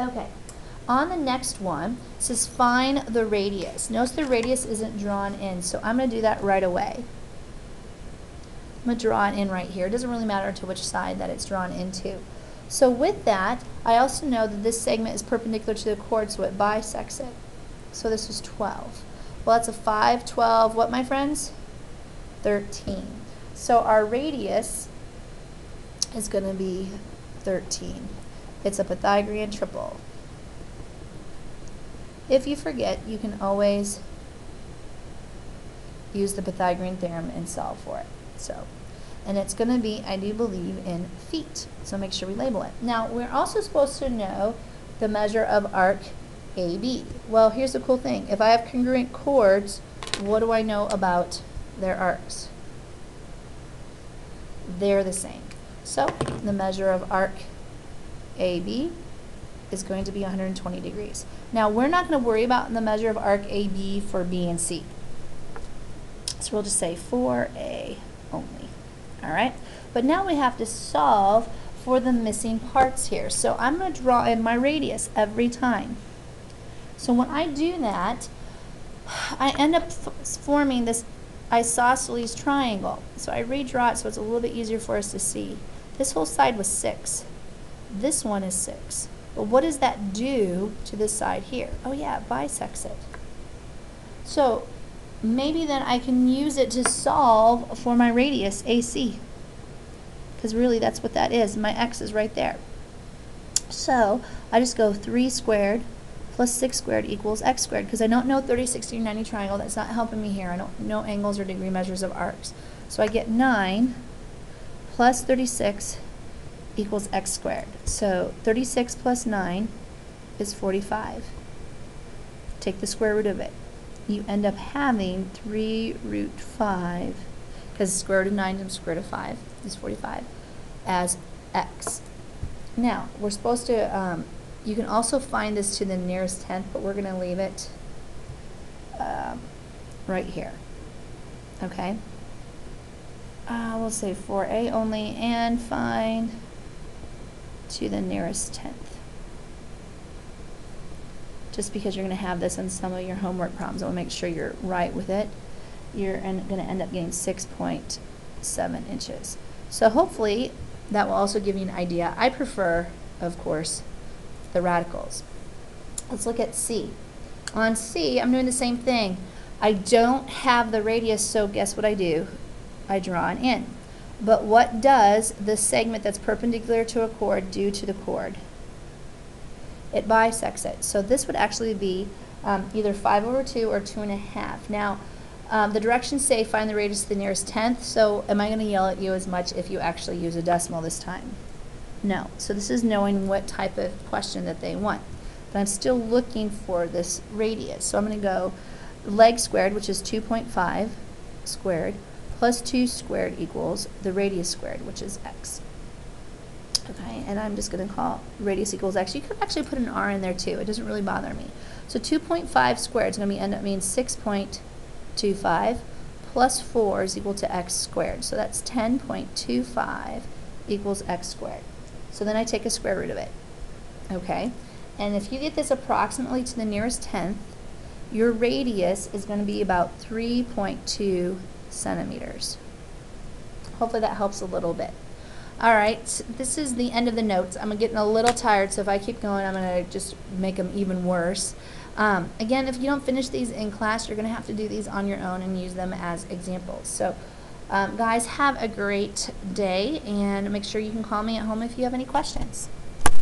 Okay, on the next one, it says find the radius. Notice the radius isn't drawn in, so I'm going to do that right away. I'm going to draw it in right here. It doesn't really matter to which side that it's drawn into. So with that, I also know that this segment is perpendicular to the chord, so it bisects it. So this is 12. Well, that's a 5, 12, what, my friends? 13. So our radius is going to be 13. It's a Pythagorean triple. If you forget, you can always use the Pythagorean theorem and solve for it. So, and it's going to be, I do believe, in feet. So make sure we label it. Now, we're also supposed to know the measure of arc AB. Well, here's the cool thing. If I have congruent chords, what do I know about their arcs? They're the same. So the measure of arc AB is going to be 120 degrees. Now, we're not going to worry about the measure of arc AB for B and C. So we'll just say for A only. All right? But now we have to solve for the missing parts here. So I'm going to draw in my radius every time. So when I do that, I end up forming this isosceles triangle. So I redraw it so it's a little bit easier for us to see. This whole side was 6. This one is 6. But what does that do to this side here? Oh yeah, it bisects it. So maybe then I can use it to solve for my radius AC. Because really that's what that is. My x is right there. So I just go 3 squared plus 6 squared equals x squared. Because I don't know 30, 60, 90 triangle. That's not helping me here. I don't know angles or degree measures of arcs. So I get 9 plus 36 equals x squared. So 36 plus 9 is 45. Take the square root of it. You end up having 3 root 5, because square root of 9 times square root of 5 is 45, as x. Now, we're supposed to, you can also find this to the nearest tenth, but we're going to leave it right here. Okay? We'll say for A only and find to the nearest tenth. Just because you're going to have this in some of your homework problems, I want to make sure you're right with it. You're going to end up getting 6.7 inches. So hopefully that will also give you an idea. I prefer, of course, the radicals. Let's look at C. On C, I'm doing the same thing. I don't have the radius, so guess what I do? I draw an in. But what does the segment that's perpendicular to a chord do to the chord? It bisects it. So this would actually be either 5/2 or 2.5. Now, the directions say find the radius to the nearest tenth, so am I going to yell at you as much if you actually use a decimal this time? No. So this is knowing what type of question that they want. But I'm still looking for this radius. So I'm going to go leg squared, which is 2.5 squared, plus 2 squared equals the radius squared, which is x. Okay, and I'm just going to call radius equals x. You could actually put an r in there too. It doesn't really bother me. So 2.5 squared is going to end up being 6.25 plus 4 is equal to x squared. So that's 10.25 equals x squared. So then I take a square root of it. Okay, and if you get this approximately to the nearest tenth, your radius is going to be about 3.2 centimeters. Hopefully that helps a little bit. All right, this is the end of the notes. I'm getting a little tired, so if I keep going, I'm going to just make them even worse. Again, if you don't finish these in class, you're going to have to do these on your own and use them as examples. So, guys, have a great day, and make sure you can call me at home if you have any questions.